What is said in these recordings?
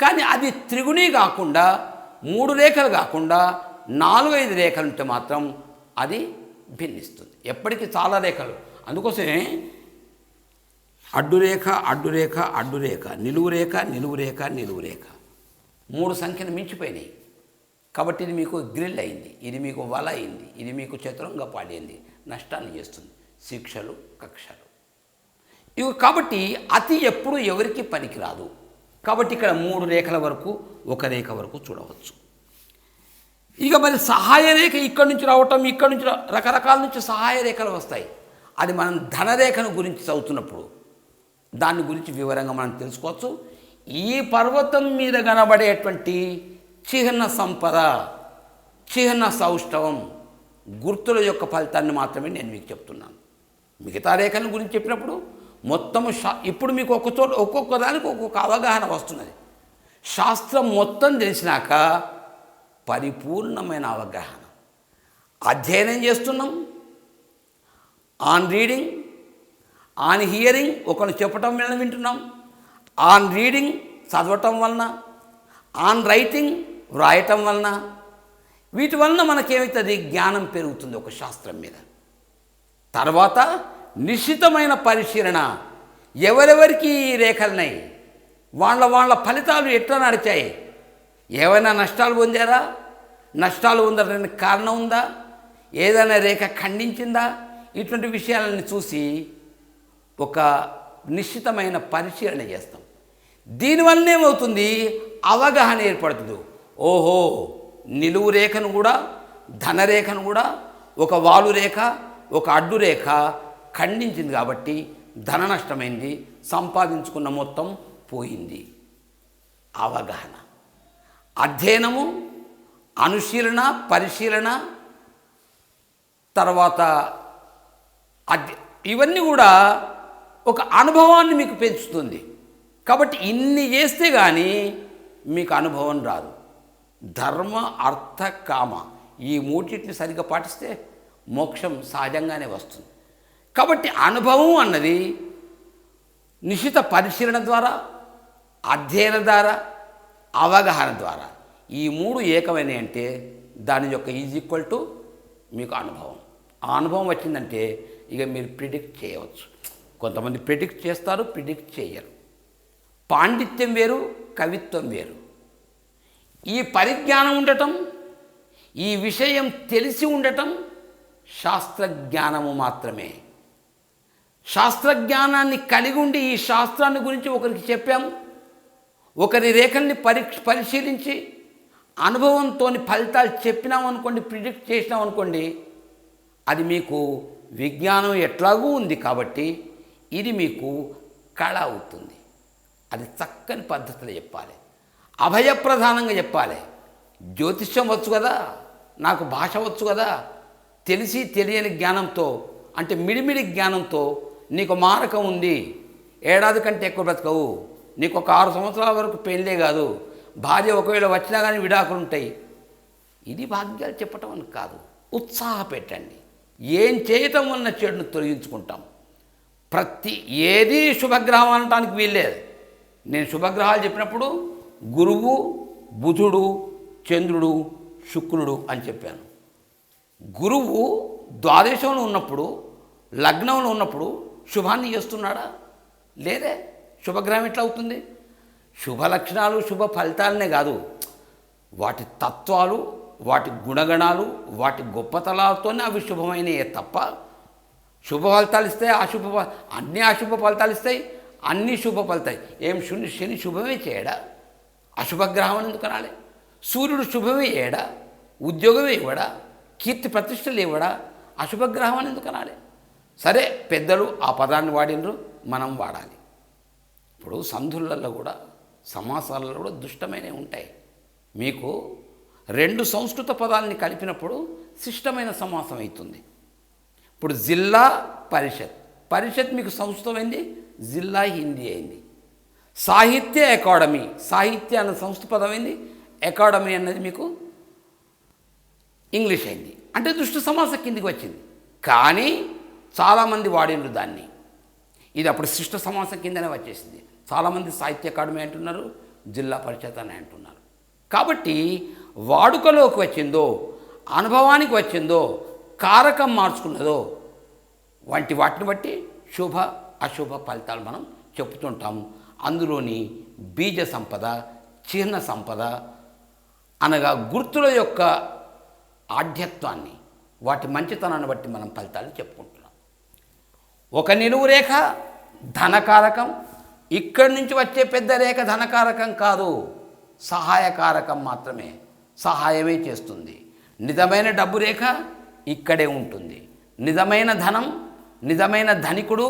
కానీ అది త్రిగుణి కాకుండా 3 రేఖలు కాకుండా 4-5 రేఖలు ఉంటే మాత్రం అది భిన్నిస్తుంది. ఎప్పటికీ చాలా రేఖలు. అందుకోసమే అడ్డురేఖ అడ్డురేఖ అడ్డురేఖ, నిలువు రేఖ నిలువు రేఖ నిలువు రేఖ 3 సంఖ్యలు మించిపోయినాయి. కాబట్టి ఇది మీకు గ్రిల్ అయింది, ఇది మీకు వల అయింది, ఇది మీకు చతురంగ పాడైంది, నష్టాన్ని చేస్తుంది, శిక్షలు కక్షలు ఇవి. కాబట్టి అతి ఎప్పుడు ఎవరికి పనికిరాదు. కాబట్టి ఇక్కడ 3 రేఖల వరకు, 1 రేఖ వరకు చూడవచ్చు. ఇక మరి సహాయ రేఖ ఇక్కడి నుంచి రావటం, ఇక్కడి నుంచి రకరకాల నుంచి సహాయ రేఖలు వస్తాయి. అది మనం ధనరేఖను గురించి చదువుతున్నప్పుడు దాని గురించి వివరంగా మనం తెలుసుకోవచ్చు. ఈ పర్వతం మీద కనబడేటువంటి చిహ్న సంపద, చిహ్న సౌష్ఠవం, గుర్తుల యొక్క ఫలితాన్ని మాత్రమే నేను మీకు చెప్తున్నాను. మిగతా రేఖల గురించి చెప్పినప్పుడు మొత్తము ఇప్పుడు మీకు ఒక్కొక్క దానికి ఒక్కొక్క అవగాహన వస్తున్నది. శాస్త్రం మొత్తం తెలిసినాక పరిపూర్ణమైన అవగాహన. అధ్యయనం చేస్తున్నాం, ఆన్ రీడింగ్, ఆన్ హియరింగ్, ఒకరు చెప్పటం వలన వింటున్నాం, ఆన్ రీడింగ్ చదవటం వలన, ఆన్ రైటింగ్ వ్రాయటం వలన, వీటి వలన మనకేమవుతుంది, జ్ఞానం పెరుగుతుంది ఒక శాస్త్రం మీద. తర్వాత నిశ్చితమైన పరిశీలన, ఎవరెవరికి ఈ రేఖలున్నాయి, వాళ్ళ ఫలితాలు ఎట్లా నడిచాయి, ఏమైనా నష్టాలు పొందారా, నష్టాలు పొందడానికి కారణం ఉందా, ఏదైనా రేఖ ఖండించిందా, ఇటువంటి విషయాలను చూసి ఒక నిశ్చితమైన పరిశీలన చేస్తాం. దీనివల్ల ఏమవుతుంది, అవగాహన ఏర్పడుతుంది. ఓహో, నిలువు రేఖను కూడా ధనరేఖను కూడా ఒక వాలు రేఖ, ఒక అడ్డు రేఖ ఖండించింది కాబట్టి ధన నష్టమైంది, సంపాదించుకున్న మొత్తం పోయింది. అవగాహన, అధ్యయనము, అనుశీలన, పరిశీలన, తర్వాత ఇవన్నీ కూడా ఒక అనుభవాన్ని మీకు పెంచుతుంది. కాబట్టి ఇన్ని చేస్తే కానీ మీకు అనుభవం రాదు. ధర్మ అర్థ కామ ఈ మూటిని సరిగ్గా పాటిస్తే మోక్షం సహజంగానే వస్తుంది. కాబట్టి అనుభవం అన్నది నిశిత పరిశీలన ద్వారా, అధ్యయన ద్వారా, అవగాహన ద్వారా ఈ 3 ఏకమైనవి అంటే దాని యొక్క ఈక్వల్ టు మీకు అనుభవం. ఆ అనుభవం వచ్చిందంటే ఇక మీరు ప్రిడిక్ట్ చేయవచ్చు. కొంతమంది ప్రిడిక్ట్ చేస్తారు, ప్రిడిక్ట్ చేయరు. పాండిత్యం వేరు, కవిత్వం వేరు. ఈ పరిజ్ఞానం ఉండటం, ఈ విషయం తెలిసి ఉండటం శాస్త్రజ్ఞానము మాత్రమే. శాస్త్రజ్ఞానాన్ని కలిగి ఉండి ఈ శాస్త్రాన్ని గురించి ఒకరికి చెప్పాము, ఒకరి రేఖల్ని పరిశీలించి అనుభవంతో ఫలితాలు చెప్పినామనుకోండి, ప్రిడిక్ట్ చేసినామనుకోండి, అది మీకు విజ్ఞానం ఎట్లాగూ ఉంది కాబట్టి ఇది మీకు కళ అవుతుంది. అది చక్కని పద్ధతిలో చెప్పాలి, అభయప్రధానంగా చెప్పాలి. జ్యోతిష్యం వచ్చు కదా, నాకు భాష వచ్చు కదా, తెలిసి తెలియని జ్ఞానంతో అంటే మిడిమిడి జ్ఞానంతో నీకు మారకం ఉంది, ఏడాది కంటే ఎక్కువ బ్రతకవు, నీకు ఒక 6 సంవత్సరాల వరకు పెళ్ళే కాదు, భార్య ఒకవేళ వచ్చినా కానీ విడాకులు ఉంటాయి, ఇది భాగ్యాలు చెప్పటం అని కాదు. ఉత్సాహపెట్టండి. ఏం చేయటం వలన చెడును తొలగించుకుంటాం. ఏది శుభగ్రహం అనటానికి వీల్లేదు. నేను శుభగ్రహాలు చెప్పినప్పుడు గురువు, బుధుడు, చంద్రుడు, శుక్రుడు అని చెప్పాను. గురువు ద్వాదశంలో ఉన్నప్పుడు, లగ్నంలో ఉన్నప్పుడు శుభాన్ని చేస్తున్నాడా? లేదే. శుభగ్రహం ఎట్లా అవుతుంది? శుభ లక్షణాలు, శుభ ఫలితాలనే కాదు, వాటి తత్వాలు, వాటి గుణగణాలు, వాటి గొప్పతనాలతోనే అవి శుభమైనయే తప్ప శుభ ఫలితాలు ఇస్తాయి, అన్ని అశుభ ఫలితాలు ఇస్తాయి, అన్ని శుభ ఫలితాయి. ఏం శని శుభమే చేయడా? అశుభగ్రహం అని ఎందుకు అనాలి? సూర్యుడు శుభమే చేయడా? ఉద్యోగమే ఇవ్వడా? కీర్తి ప్రతిష్టలు ఇవ్వడా? అశుభగ్రహం అని ఎందుకు అనాలి? సరే, పెద్దలు ఆ పదాన్ని వాడినరు, మనం వాడాలి. ఇప్పుడు సంధులలో కూడా, సమాసాలలో కూడా దుష్టమైనవి ఉంటాయి. మీకు 2 సంస్కృత పదాలని కలిపినప్పుడు శిష్టమైన సమాసం అవుతుంది. ఇప్పుడు జిల్లా, పరిషత్. పరిషత్ మీకు సంస్కృతమైంది, జిల్లా హిందీ అయింది. సాహిత్య అకాడమీ, సాహిత్య అన్న సంస్కృత పదం అయింది, అకాడమీ అన్నది మీకు ఇంగ్లీష్ అయింది. అంటే దుష్ట సమాసం కిందికి వచ్చింది. కానీ చాలామంది వాడినరు దాన్ని. ఇది అప్పుడు శిష్ట సమాసం కిందనే వచ్చేసింది. చాలామంది సాహిత్య అకాడమీ అంటున్నారు, జిల్లా పరిషత్ అని అంటున్నారు. కాబట్టి వాడుకలోకి వచ్చిందో, అనుభవానికి వచ్చిందో, కారకం మార్చుకున్నదో వంటి వాటిని బట్టి శుభ అశుభ ఫలితాలు మనం చెప్తుంటాము. అందులోని బీజ సంపద, చిహ్న సంపద అనగా గుర్తుల యొక్క ఆఢ్యత్వాన్ని, వాటి మంచితనాన్ని బట్టి మనం ఫలితాలు చెప్పుకుంటున్నాం. ఒక నిలువు రేఖ ధనకారకం, ఇక్కడి నుంచి వచ్చే పెద్ద రేఖ ధనకారకం కాదు, సహాయకారకం మాత్రమే, సహాయమే చేస్తుంది. నిజమైన డబ్బు రేఖ ఇక్కడే ఉంటుంది. నిజమైన ధనం, నిజమైన ధనికుడు,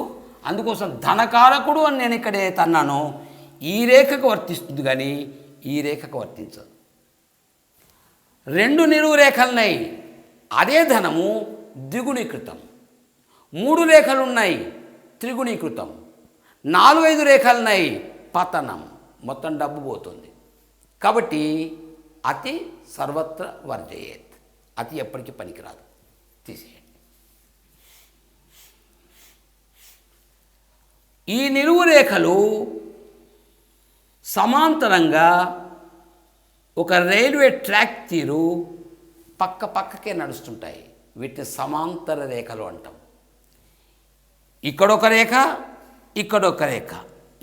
అందుకోసం ధనకారకుడు అని నేను ఇక్కడే తన్నాను. ఈ రేఖకు వర్తిస్తుంది కానీ ఈ రేఖకు వర్తించదు. రెండు నిలువు రేఖలున్నాయి, అదే ధనము ద్విగుణీకృతం. మూడు రేఖలున్నాయి, త్రిగుణీకృతం. 4-5 రేఖలున్నాయి, పతనం, మొత్తం డబ్బు పోతుంది. కాబట్టి అతి సర్వత్ర వర్జయేత్, అతి ఎప్పటికీ పనికిరాదు, తీసేయండి. ఈ నిలువు రేఖలు సమాంతరంగా ఒక రైల్వే ట్రాక్ తీరు పక్కకే నడుస్తుంటాయి. వీటిని సమాంతర రేఖలు అంటాం. ఇక్కడొక రేఖ, ఇక్కడొక రేఖ,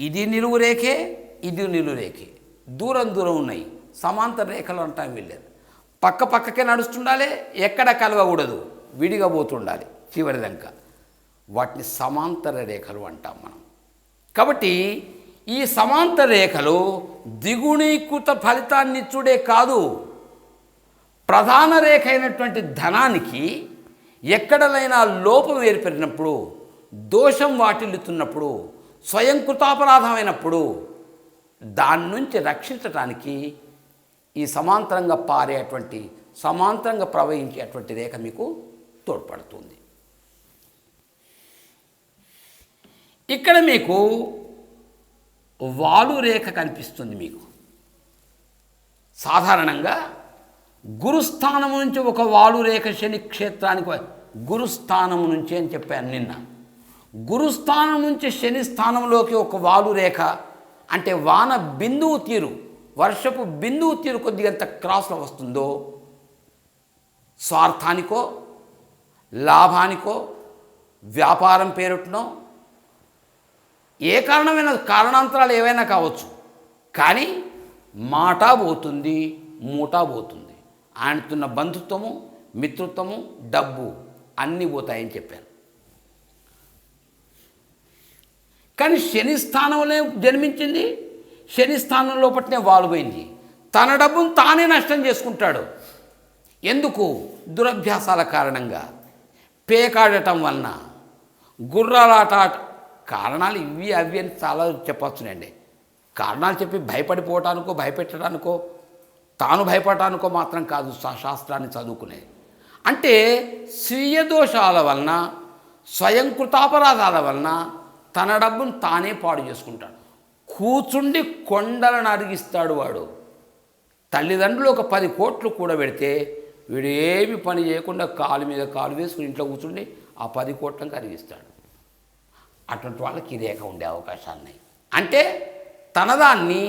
ఇది నిలువు రేఖే, ఇది నిలువు రేఖే, దూరం ఉన్నాయి, సమాంతర రేఖలు అంటాం. వీళ్ళేది పక్కకే నడుస్తుండాలి, ఎక్కడ కలవకూడదు, విడిగా పోతుండాలి చివరిదాకా. వాటిని సమాంతర రేఖలు అంటాం మనం. కాబట్టి ఈ సమాంతర రేఖలు ద్విగుణీకృత ఫలితాన్ని ఇచ్చుడే కాదు, ప్రధాన రేఖ అయినటువంటి ధనానికి ఎక్కడైనా లోపం ఏర్పడినప్పుడు, దోషం వాటిల్లుతున్నప్పుడు, స్వయం కృతాపరాధమైనప్పుడు దాని నుంచి రక్షించటానికి ఈ సమాంతరంగా పారేటువంటి, సమాంతరంగా ప్రవహించేటువంటి రేఖ మీకు తోడ్పడుతుంది. ఇక్కడ మీకు వాలు రేఖ కనిపిస్తుంది. మీకు సాధారణంగా గురుస్థానము నుంచి ఒక వాలు రేఖ శని క్షేత్రానికి, గురుస్థానము నుంచి అని చెప్పాను నిన్న. గురుస్థానం నుంచి శని స్థానంలోకి ఒక వాలు రేఖ అంటే వాన బిందువు తీరు, వర్షపు బిందువు తీరు కొద్దిగా ఎంత క్రాస్లో వస్తుందో, స్వార్థానికో, లాభానికో, వ్యాపారం పేరుటనో, ఏ కారణమైన కారణాంతరాలు ఏవైనా కావచ్చు, కానీ మాట పోతుంది, మూట పోతుంది. ఆయనతున్న బంధుత్వము, మిత్రత్వము, డబ్బు అన్నీ పోతాయని చెప్పాను. కానీ శని స్థానంలో జన్మించింది, శని స్థానంలో పట్టినే వాలుపోయింది. తన డబ్బును తానే నష్టం చేసుకుంటాడు. ఎందుకు? దురభ్యాసాల కారణంగా, పేకాడటం వలన, గుర్రాలాట. కారణాలు ఇవి అవి అని చాలా చెప్పవచ్చునండి. కారణాలు చెప్పి భయపడిపోవటానికో, భయపెట్టడానికో, తాను భయపడటానికో మాత్రం కాదు శాస్త్రాన్ని చదువుకునేది. అంటే స్వీయ దోషాల వలన, స్వయం కృతాపరాధాల వలన తన డబ్బును తానే పాడు చేసుకుంటాడు. కూర్చుండి కొండలను అరిగిస్తాడు వాడు. తల్లిదండ్రులు ఒక 10 కోట్లు కూడబెడితే వీడు ఏమి పని చేయకుండా కాలు మీద కాలు వేసుకుని ఇంట్లో కూర్చుండి ఆ 10 కోట్లను అరిగిస్తాడు. అటువంటి వాళ్ళకి ఈ రేఖ ఉండే అవకాశాలు ఉన్నాయి. అంటే తనదాన్ని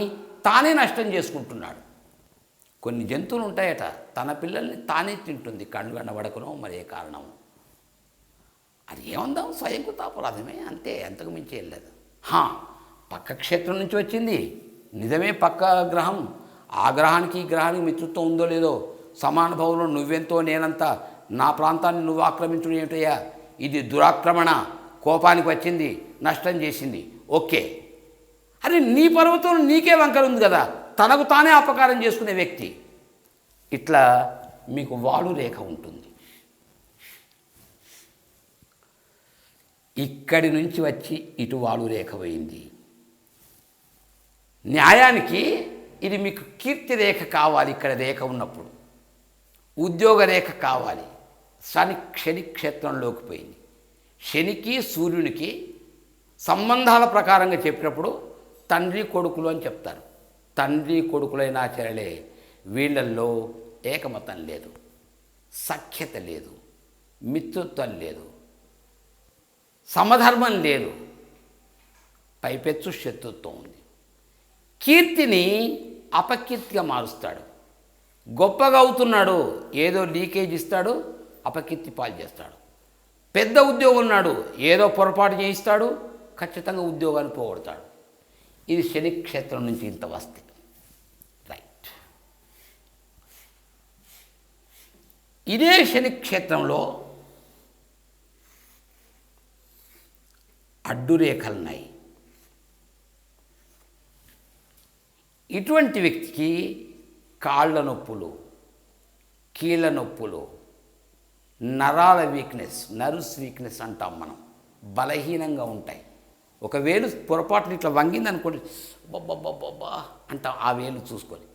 తానే నష్టం చేసుకుంటున్నాడు. కొన్ని జంతువులు ఉంటాయట, తన పిల్లల్ని తానే తింటుంది, కళ్ళు కనబడకనో మరి ఏ కారణం. అది ఏముందాం, స్వయంకృతాపరాధమే, అంతే, అంతకు మించి ఏం లేదు. పక్క క్షేత్రం నుంచి వచ్చింది నిజమే, పక్క గ్రహం. ఆ గ్రహానికి ఈ గ్రహానికి మిత్రుత్వం ఉందో లేదో, సమాన భావంలో నువ్వెంతో నేనంతా, నా ప్రాంతాన్ని నువ్వు ఆక్రమించడం ఏమిటయ్యా, ఇది దురాక్రమణ, కోపానికి వచ్చింది, నష్టం చేసింది, ఓకే. అరే నీ పర్వతం నీకే వంకర ఉంది కదా, తనకు తానే అపకారం చేసుకునే వ్యక్తి. ఇట్లా మీకు వాలు రేఖ ఉంటుంది. ఇక్కడి నుంచి వచ్చి ఇటు వాలు రేఖ పోయింది. న్యాయానికి ఇది మీకు కీర్తి రేఖ కావాలి. ఇక్కడ రేఖ ఉన్నప్పుడు ఉద్యోగ రేఖ కావాలి. శని క్షేత్రంలోకి పోయింది. శనికి సూర్యునికి సంబంధాల ప్రకారంగా చెప్పినప్పుడు తండ్రి కొడుకులు అని చెప్తారు. తండ్రి కొడుకులైన ఆచార్యులే. వీళ్ళల్లో ఏకమతం లేదు, సఖ్యత లేదు, మిత్రుత్వం లేదు, సమధర్మం లేదు, పైపెచ్చు శత్రుత్వం ఉంది. కీర్తిని అపకీర్తిగా మారుస్తాడు. గొప్పగా అవుతున్నాడు, ఏదో లీకేజ్ ఇస్తాడు, అపకీర్తి పాలు చేస్తాడు. పెద్ద ఉద్యోగం ఉన్నాడు, ఏదో పొరపాటు చేయిస్తాడు, ఖచ్చితంగా ఉద్యోగాన్ని పోగొడతాడు. ఇది శని క్షేత్రం నుంచి ఇంత వస్తే రైట్. ఇదే శని క్షేత్రంలో అడ్డురేఖలున్నాయి. ఇటువంటి వ్యక్తికి కాళ్ళ నొప్పులు, కీళ్ళ నొప్పులు, నరాల వీక్నెస్, నర్వ్స్ వీక్నెస్ అంటాం మనం, బలహీనంగా ఉంటాయి. ఒక వేలు పొరపాటున ఇట్లా వంగింది అనుకోండి, బొబ్బా అంటాం ఆ వేలు చూసుకొని.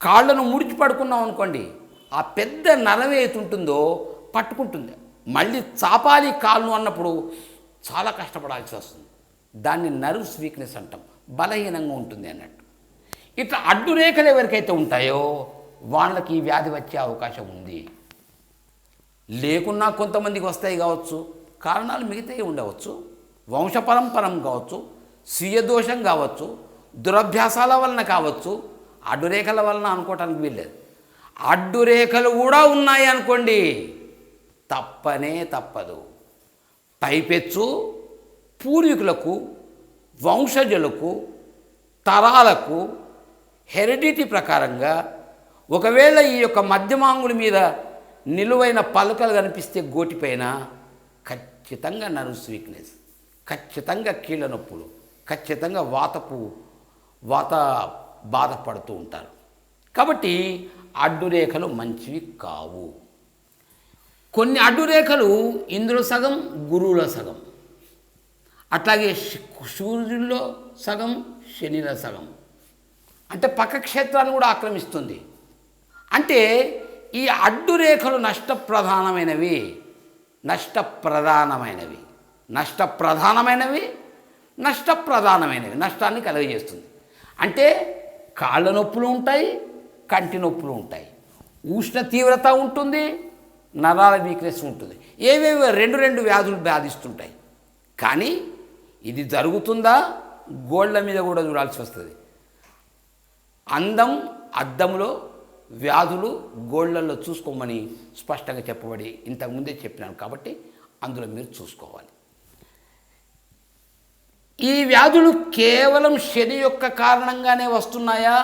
కాళ్ళను ముడిచి పడుకున్నాం అనుకోండి, ఆ పెద్ద నరం ఏతుంటుందో పట్టుకుంటుంది. మళ్ళీ చాపాలి కాళ్ళు అన్నప్పుడు చాలా కష్టపడాల్సి వస్తుంది. దాన్ని నర్వ్స్ వీక్నెస్ అంటాం, బలహీనంగా ఉంటుంది అన్నట్టు. ఇట్లా అడ్డురేఖలు ఎవరికైతే ఉంటాయో వాళ్ళకి ఈ వ్యాధి వచ్చే అవకాశం ఉంది. లేకున్నా కొంతమందికి వస్తాయి కావచ్చు, కారణాలు మిగతాయి ఉండవచ్చు, వంశపరంపరం కావచ్చు, స్వీయ దోషం కావచ్చు, దురభ్యాసాల వలన కావచ్చు, అడ్డురేఖల వలన అనుకోవటానికి వీల్లేదు. అడ్డురేఖలు కూడా ఉన్నాయి అనుకోండి, తప్పనే తప్పదు. పైపెచ్చు పూర్వీకులకు, వంశజులకు, తరాలకు హెరిడిటీ ప్రకారంగా ఒకవేళ ఈ యొక్క మధ్యమాంగుల మీద నిలువైన పలకలు కనిపిస్తే గోటిపైన ఖచ్చితంగా నర్వ్స్ వీక్నెస్, ఖచ్చితంగా కీళ్ళ నొప్పులు, ఖచ్చితంగా వాత బాధపడుతూ ఉంటారు. కాబట్టి అడ్డురేఖలు మంచివి కావు. కొన్ని అడ్డురేఖలు ఇంద్రుల సగం, గురువుల సగం, అట్లాగే సూర్యుల్లో సగం, శనిలో సగం, అంటే పక్క క్షేత్రాన్ని కూడా ఆక్రమిస్తుంది. అంటే ఈ అడ్డురేఖలు నష్టప్రధానమైనవి, నష్టాన్ని కలుగజేస్తుంది. అంటే కాళ్ళ నొప్పులు ఉంటాయి, కంటి నొప్పులు ఉంటాయి, ఉష్ణ తీవ్రత ఉంటుంది, నరాల వీక్నెస్ ఉంటుంది, ఏవేవో రెండు వ్యాధులు బాధిస్తుంటాయి. కానీ ఇది జరుగుతుందా, గోళ్ళ మీద కూడా చూడాల్సి వస్తుంది. అద్దంలో, వ్యాధులు గోళ్ళల్లో చూసుకోమని స్పష్టంగా చెప్పబడి ఇంతకుముందే చెప్పినాను. కాబట్టి అందులో మీరు చూసుకోవాలి. ఈ వ్యాధులు కేవలం శని యొక్క కారణంగానే వస్తున్నాయా?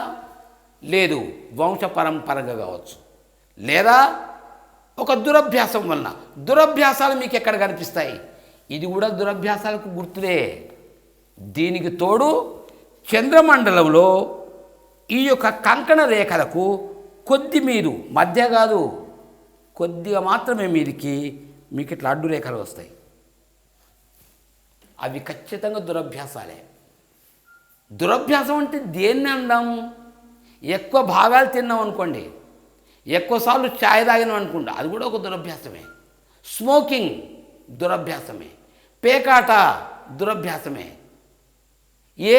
లేదు, వంశపరంపరంగా కావచ్చు, లేదా ఒక దురభ్యాసం వలన. దురభ్యాసాలు మీకు ఎక్కడ కనిపిస్తాయి? ఇది కూడా దురభ్యాసాలకు గుర్తులే. దీనికి తోడు చంద్రమండలంలో ఈ యొక్క కంకణ రేఖలకు కొద్ది మీరు మధ్య కాదు, కొద్దిగా మాత్రమే మీదికి మీకు ఇట్లా అడ్డు రేఖలు వస్తాయి. అవి ఖచ్చితంగా దురభ్యాసాలే. దురభ్యాసం అంటే దేన్ని అందాం? ఎక్కువ భాగాలు తిన్నాం అనుకోండి, ఎక్కువసార్లు ఛాయ్ తాగినాం అనుకోండి, అది కూడా ఒక దురభ్యాసమే. స్మోకింగ్ దురభ్యాసమే, పేకాట దురభ్యాసమే.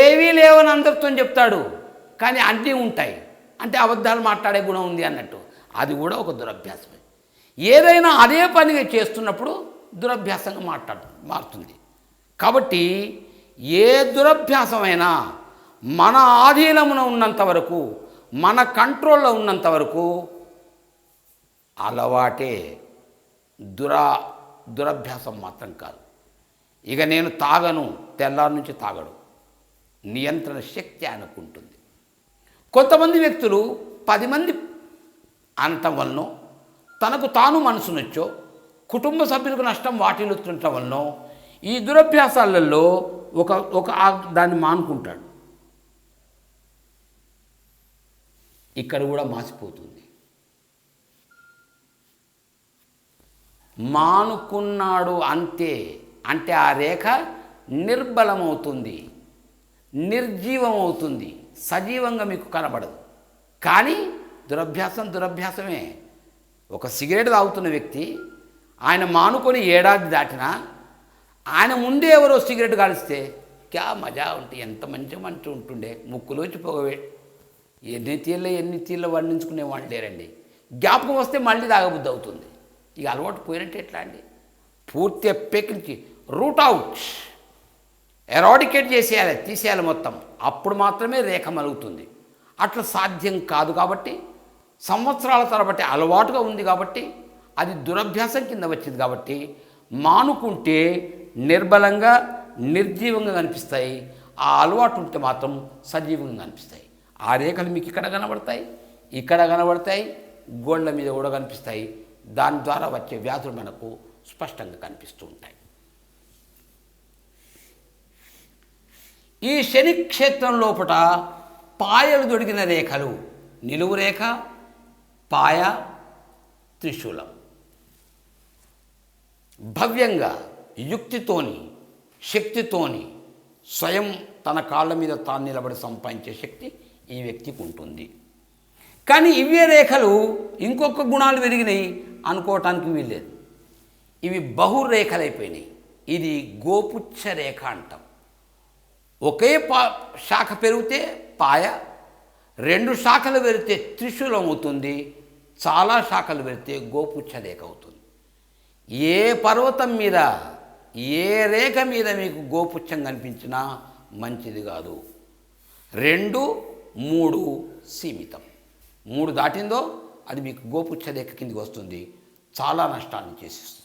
ఏవీ లేవని అందరితో చెప్తాడు, కానీ అన్నీ ఉంటాయి, అంటే అబద్ధాలు మాట్లాడే గుణం ఉంది అన్నట్టు, అది కూడా ఒక దురభ్యాసమే. ఏదైనా అదే పనిగా చేస్తున్నప్పుడు దురభ్యాసంగా మారుతుంది. కాబట్టి ఏ దురభ్యాసమైనా మన ఆధీనమున ఉన్నంత వరకు, మన కంట్రోల్లో ఉన్నంత వరకు అలవాటే, దురభ్యాసం మాత్రం కాదు. ఇక నేను తాగను, తెల్లారి నుంచి తాగడు, నియంత్రణ శక్తి అనుకుంటుంది. కొంతమంది వ్యక్తులు 10 మంది అనటం వలన, తనకు తాను మనసునొచ్చో, కుటుంబ సభ్యులకు నష్టం వాటిల్లుతుండటం వలన ఈ దురభ్యాసాలలో ఒక దాన్ని మానుకుంటాడు. ఇక్కడ కూడా మాసిపోతుంది. మానుకున్నాడు అంతే, అంటే ఆ రేఖ నిర్బలమవుతుంది, నిర్జీవమవుతుంది, సజీవంగా మీకు కనబడదు. కానీ దురభ్యాసమే. ఒక సిగరెట్ తాగుతున్న వ్యక్తి, ఆయన మానుకొని ఏడాది దాటినా ఆయన ముందే ఎవరో సిగరెట్ కాలిస్తే క్యా మజా ఉంటే ఎంత మంచిగా ఉంటుండే, ముక్కులోంచి పొగవే. ఎన్ని తీళ్ళు వర్ణించుకునే వాళ్ళు లేరండి. జ్ఞాపకం వస్తే మళ్ళీ తాగబుద్ధి అవుతుంది. ఇక అలవాటు పోయినట్టు ఎట్లా అండి? పూర్తిగా పెకించి రూట్ అవుట్, ఎరాడికేట్ చేసేయాలి, తీసేయాలి మొత్తం. అప్పుడు మాత్రమే రేఖ మలుగుతుంది. అట్లా సాధ్యం కాదు కాబట్టి, సంవత్సరాల తరబట్టి అలవాటుగా ఉంది కాబట్టి, అది దురభ్యాసం కింద వచ్చింది కాబట్టి, మానుకుంటే నిర్బలంగా నిర్జీవంగా కనిపిస్తాయి. ఆ అలవాటు ఉంటే మాత్రం సజీవంగా కనిపిస్తాయి. ఆ రేఖలు మీకు ఇక్కడ కనబడతాయి, ఇక్కడ కనబడతాయి, గోళ్ళ మీద కూడా కనిపిస్తాయి. దాని ద్వారా వచ్చే వ్యాధులు మనకు స్పష్టంగా కనిపిస్తూ ఉంటాయి. ఈ శని క్షేత్రం లోపల పాయలు దొడిగిన రేఖలు నిలువు రేఖ, పాయ, త్రిశూలం. భవ్యంగా యుక్తితోని, శక్తితోని స్వయం తన కాళ్ళ మీద తాను నిలబడి సంపాదించే శక్తి ఈ వ్యక్తికి ఉంటుంది. కానీ ఇవే రేఖలు ఇంకొక గుణాలు పెరిగినాయి అనుకోవటానికి వీల్లేదు. ఇవి బహురేఖలైపోయినాయి. ఇది గోపుచ్చ రేఖ అంటాం. ఒకే శాఖ పెరిగితే పాయ, 2 శాఖలు పెరిగితే త్రిశూలం అవుతుంది, చాలా శాఖలు పెరిగితే గోపుచ్చ రేఖ అవుతుంది. ఏ పర్వతం మీద, ఏ రేఖ మీద మీకు గోపుచ్చం కనిపించినా మంచిది కాదు. 2, 3 సీమితం. 3 దాటిందో అది మీకు గోపుచ్చ రేఖ కిందికి వస్తుంది, చాలా నష్టాలను చేసేస్తుంది.